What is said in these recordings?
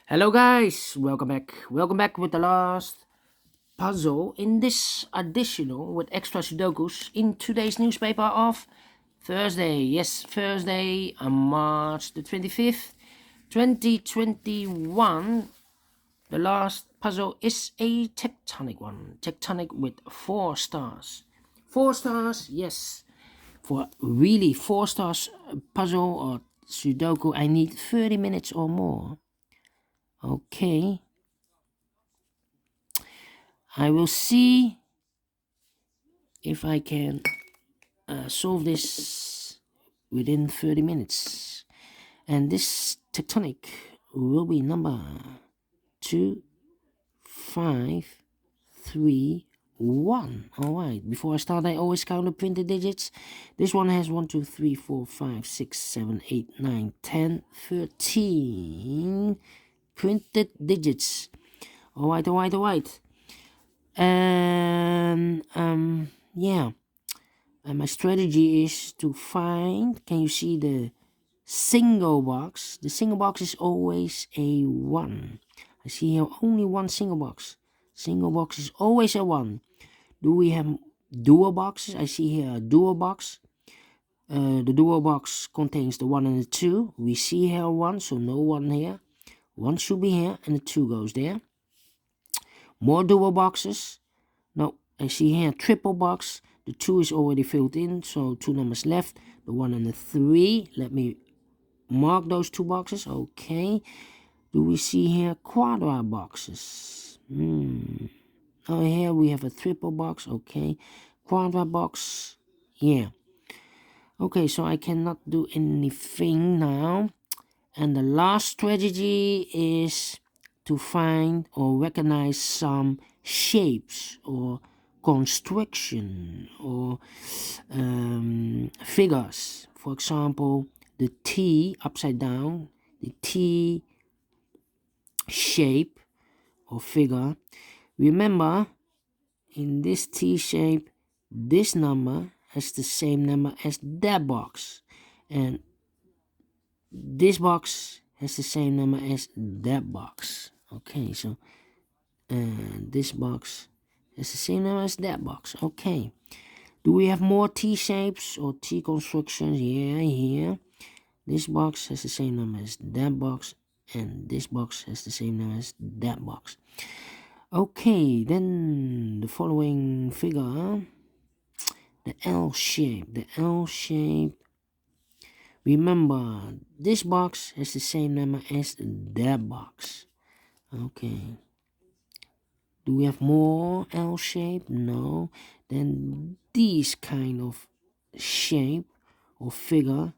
Hello guys, welcome back. Welcome back with the last puzzle in this additional with extra Sudokus in today's newspaper of Thursday. Yes, Thursday, March the 25th, 2021. The last puzzle is a tectonic one. Tectonic with 4 stars. 4 stars, yes. For really 4 stars puzzle or Sudoku, I need 30 minutes or more. Okay. I will see if I can solve this within 30 minutes. And this tectonic will be number 2531. Alright, before I start, I always count the printed digits. This one has 1, 2, 3, 4, 5, 6, 7, 8, 9, 10, 13 printed digits. Alright. And yeah, and my strategy is to find, can you see the single box? The single box is always a 1. I see here only one single box. Single box is always a 1. Do we have dual boxes? I see here a dual box. The dual box contains the 1 and the 2. We see here 1, so no 1 here. 1 should be here and the 2 goes there. More dual boxes. No, I see here a triple box. The 2 is already filled in, so 2 numbers left. The 1 and the 3. Let me mark those 2 boxes. Okay. Do we see here quadra boxes? Oh, here we have a triple box. Okay. Quadra box. Yeah. Okay, so I cannot do anything now. And the last strategy is to find or recognize some shapes or construction or figures. For example, the T upside down, the T shape or figure. Remember, in this T shape, this number has the same number as that box, and this box has the same number as that box. Okay, so this box has the same number as that box. Okay. Do we have more T shapes or T constructions? Yeah, here. This box has the same number as that box, and this box has the same number as that box. Okay, then the following figure, the L shape. The L shape. Remember, this box has the same number as that box. Okay. Do we have more L shape? No. Then these kind of shape or figure.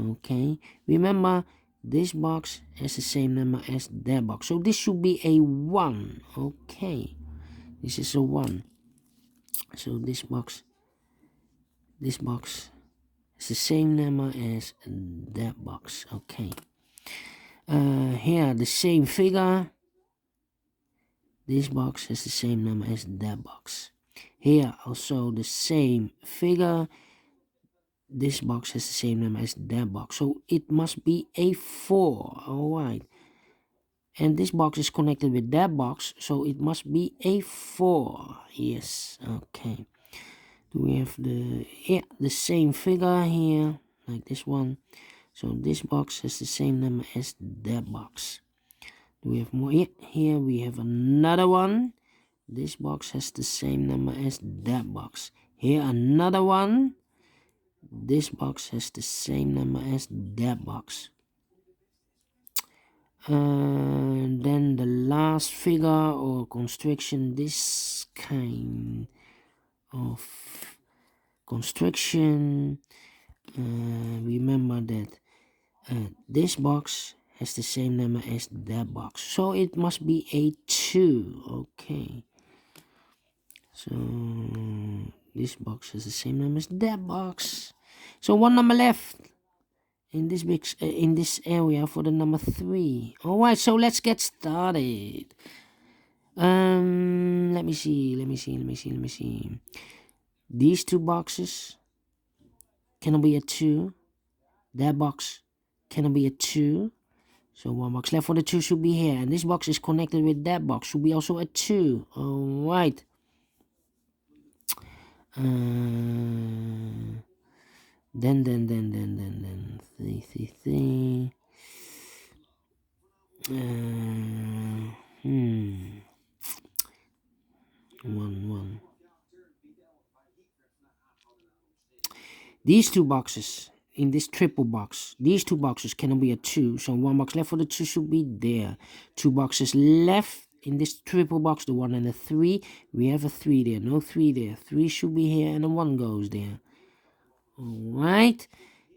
Okay. Remember, this box has the same number as that box. So this should be a 1. Okay. This is a 1. So this box has the same number as that box. Okay. Here the same figure. This box has the same number as that box. Here also the same figure. This box has the same number as that box. So it must be a 4. Alright. And this box is connected with that box. So it must be a 4. Yes. Okay. Do we have the same figure here? Like this one. So this box has the same number as that box. Do we have more? Yeah, here we have another one. This box has the same number as that box. Here another one. This box has the same number as that box. Then the last figure or construction, this kind of construction. Remember that this box has the same number as that box, so it must be a 2. Okay, so this box has the same number as that box, so one number left in this in this area for the number 3. All right, so let's get started. Let me see. These 2 boxes cannot be a 2. That box cannot be a 2. So one box left for the 2 should be here. And this box is connected with that box. Should be also a 2. Alright. Then. 3. 1. These two boxes in this triple box, these two boxes cannot be a 2. So one box left for the 2 should be there. 2 boxes left in this triple box, the 1 and the 3. We have a 3 there. No 3 there. 3 should be here and the 1 goes there. Alright.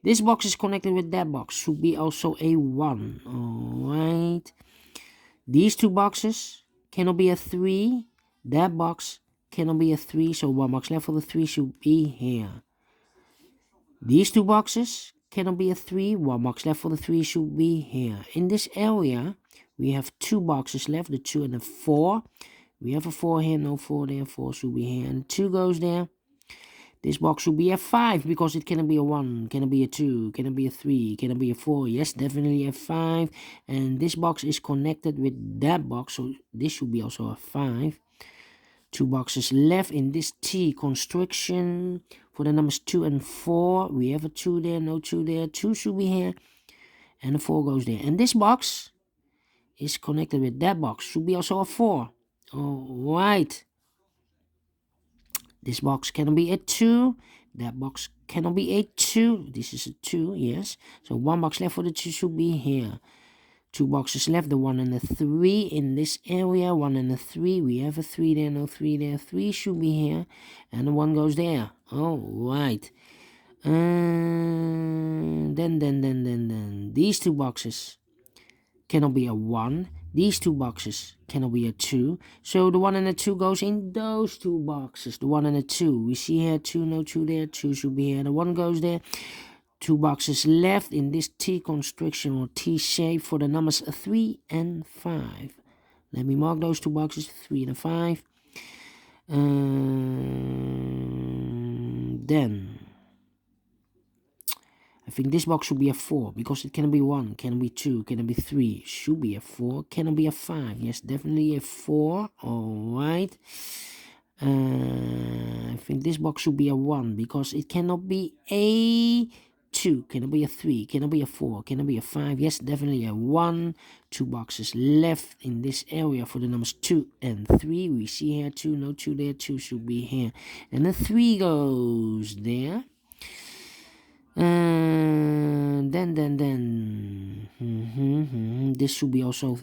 This box is connected with that box. Should be also a 1. Alright. These two boxes cannot be a 3. That box cannot be a 3. So one box left for the 3 should be here. These two boxes cannot be a 3. One box left for the 3 should be here. In this area, we have 2 boxes left, the 2 and the 4. We have a 4 here, no 4 there, 4 should be here, and 2 goes there. This box should be a 5 because it cannot be a 1, cannot be a 2, cannot be a 3, cannot be a 4. Yes, definitely a 5. And this box is connected with that box, so this should be also a 5. 2 boxes left in this T construction for the numbers 2 and 4. We have a 2 there, no 2 there. 2 should be here, and the 4 goes there. And this box is connected with that box. Should be also a 4. Alright. This box cannot be a 2. That box cannot be a 2. This is a 2, yes. So 1 box left for the 2 should be here. 2 boxes left, the 1 and the 3 in this area. 1 and the 3. We have a 3 there, no 3 there. 3 should be here, and the 1 goes there. Alright. Then. These 2 boxes cannot be a 1. These 2 boxes cannot be a 2. So the 1 and the 2 goes in those 2 boxes. The 1 and the 2. We see here 2, no 2 there. 2 should be here. The 1 goes there. 2 boxes left in this T construction or T shape for the numbers 3 and 5. Let me mark those 2 boxes, 3 and 5. Then I think this box should be a 4 because it cannot be 1, cannot be 2, cannot be 3. Should be a 4, cannot be a 5. Yes, definitely a 4. Alright. I think this box should be a 1 because it cannot be a 2, cannot be a 3, cannot be a 4, cannot be a 5. Yes, definitely a 1. 2 boxes left in this area for the numbers 2 and 3. We see here 2, no 2 there. 2 should be here. And the 3 goes there. Then. This should be also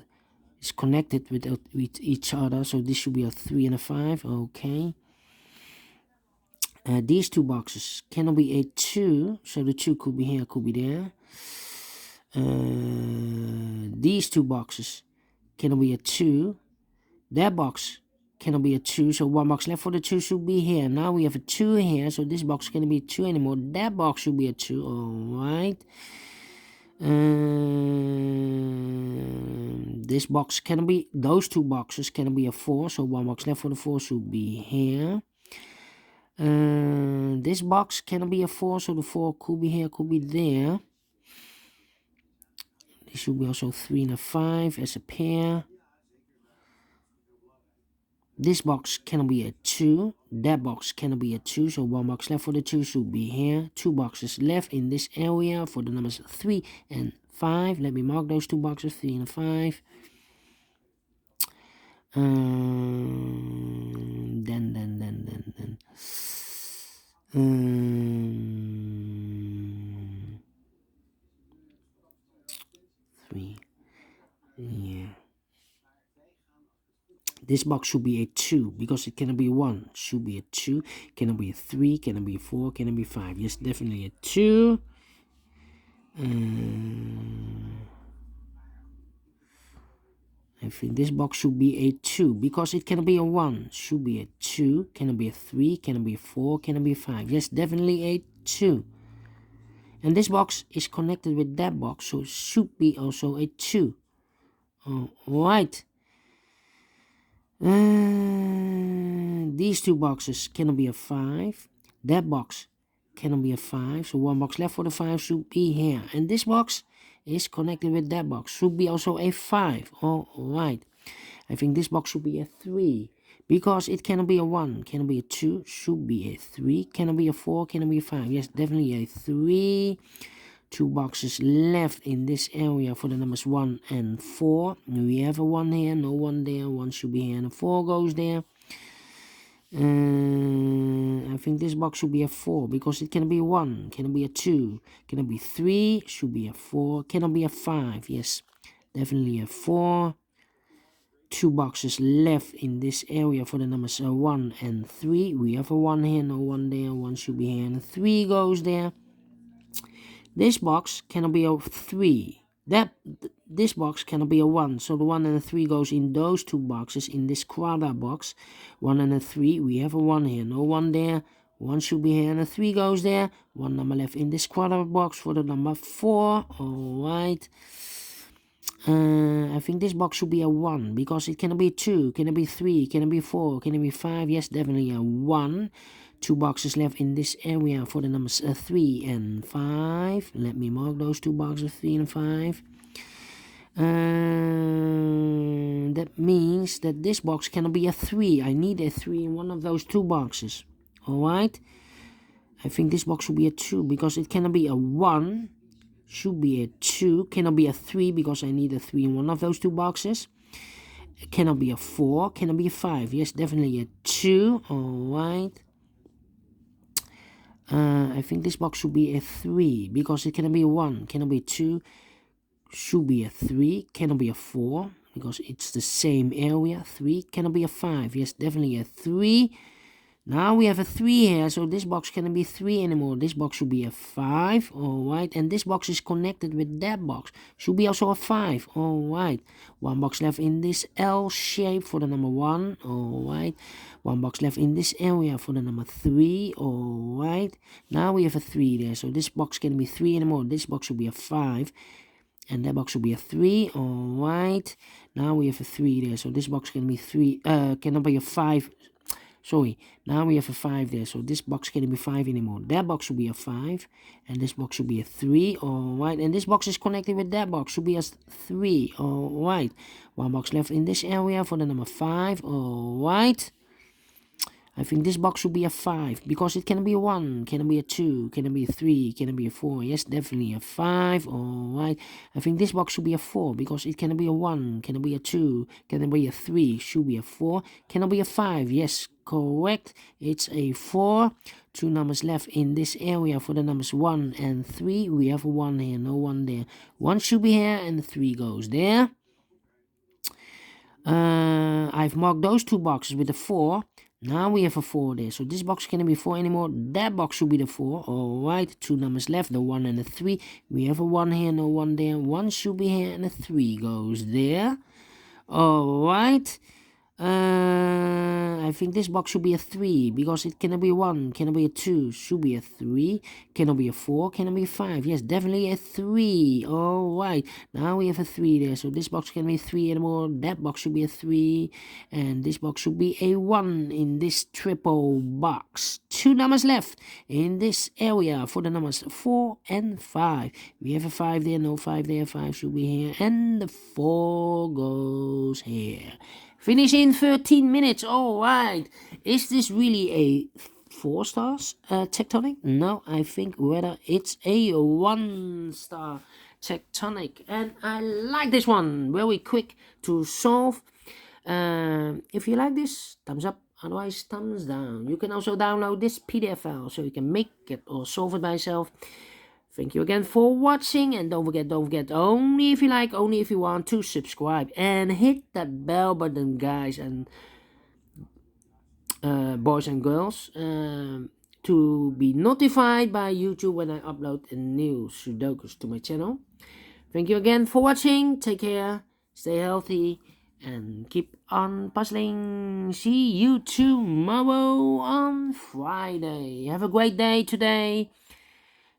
is connected with each other, so this should be a 3 and a 5. Okay. These 2 boxes cannot be a 2, so the 2 could be here, could be there. These 2 boxes cannot be a 2. That box cannot be a 2, so 1 box left for the 2 should be here. Now we have a 2 here, so this box cannot be a 2 anymore. That box should be a 2. Alright. This box cannot be, those 2 boxes cannot be a 4, so 1 box left for the 4 should be here. This box cannot be a 4, so the 4 could be here, could be there. This should be also 3 and a 5 as a pair. This box cannot be a 2. That box cannot be a 2, so 1 box left for the 2 should be here. 2 boxes left in this area for the numbers 3 and 5. Let me mark those 2 boxes, 3 and 5. Then. 3. Yeah. This box should be a 2 because it cannot be a 1. Should be a 2. Cannot be a 3. Cannot be a 4. Cannot be 5. Yes, definitely a 2. I think this box should be a 2 because it cannot be a 1. Should be a 2. Cannot be a 3. Cannot be a 4. Cannot be a 5. Yes, definitely a 2. And this box is connected with that box, so it should be also a 2. Alright. These 2 boxes cannot be a 5. That box cannot be a 5, so 1 box left for the 5 should be here. And this box is connected with that box. Should be also a 5. All right. I think this box should be a 3. Because it cannot be a 1. Cannot be a 2. Should be a 3. Cannot be a 4. Cannot be a 5. Yes, definitely a 3. 2 boxes left in this area for the numbers 1 and 4. We have a 1 here, no 1 there. 1 should be here and a 4 goes there. I think this box should be a 4 because it can be a 1, cannot be a 2, cannot be 3, should be a 4, cannot be a 5. Yes, definitely a 4. 2 boxes left in this area for the numbers 1 and 3. We have a 1 here, no 1 there. 1 should be here and a 3 goes there. This box cannot be a 3. This box cannot be a 1. So the 1 and a 3 goes in those 2 boxes. In this quarter box, 1 and a 3. We have a 1 here, no 1 there. 1 should be here and a 3 goes there. 1 number left in this quarter box for the number 4. Alright. I think this box should be a 1 because it cannot be 2, cannot be 3, cannot be 4, cannot be 5. Yes, definitely a 1. 2 boxes left in this area for the numbers 3 and 5. Let me mark those 2 boxes, 3 and 5. That means that this box cannot be a 3. I need a 3 in one of those 2 boxes. Alright. I think this box should be a 2 because it cannot be a 1. Should be a 2. Cannot be a 3 because I need a 3 in one of those 2 boxes. It cannot be a 4. Cannot be a 5. Yes, definitely a 2. Alright. I think this box should be a 3 because it cannot be a 1, cannot be a 2, should be a 3, cannot be a 4 because it's the same area. 3 cannot be a 5. Yes, definitely a 3. Now we have a 3 here, so this box cannot be 3 anymore. This box should be a 5. Alright, and this box is connected with that box. Should be also a 5. Alright, 1 box left in this L shape for the number 1. Alright, 1 box left in this area for the number 3. Alright, now we have a 3 there, so this box can't be 3 anymore. This box should be a 5. And that box should be a 3. Alright, now we have a 3 there, so this box can be 3, cannot be a 5. Sorry, now we have a 5 there, so this box can't be 5 anymore. That box should be a 5, and this box should be a 3, alright, and this box is connected with that box, should be a 3, alright. 1 box left in this area for the number 5, alright. I think this box should be a 5, because it can be a 1, can be a 2, can be a 3, can be a 4, yes, definitely a 5, alright. I think this box should be a 4, because it can be a 1, can be a 2, can be a 3, should be a 4, can be a 5, yes, correct, it's a 4. 2 numbers left in this area for the numbers 1 and 3. We have a 1 here, no 1 there. 1 should be here and 3 goes there. I've marked those 2 boxes with a 4. Now we have a 4 there, so this box can't be 4 anymore. That box should be the 4. Alright, 2 numbers left, the 1 and the 3. We have a 1 here, no 1 there. 1 should be here and a 3 goes there. Alright. I think this box should be a 3 because it cannot be a 1, cannot be a 2, should be a 3, cannot be a 4, cannot be a 5. Yes, definitely a 3. Alright, now we have a 3 there, so this box can't be 3 anymore. That box should be a 3, and this box should be a 1 in this triple box. 2 numbers left in this area for the numbers 4 and 5. We have a 5 there, no 5 there, 5 should be here, and the 4 goes here. Finish in 13 minutes. Alright. Is this really a 4 stars Tectonic? No, I think rather it's a 1 star Tectonic. And I like this one. Very quick to solve. If you like this, thumbs up. Otherwise, thumbs down. You can also download this PDF file so you can make it or solve it by yourself. Thank you again for watching, and don't forget, only if you like, only if you want, to subscribe and hit that bell button, guys and boys and girls, to be notified by YouTube when I upload a new Sudokus to my channel. Thank you again for watching. Take care, stay healthy, and keep on puzzling. See you tomorrow on Friday. Have a great day today.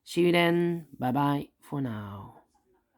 See you then. Bye bye for now.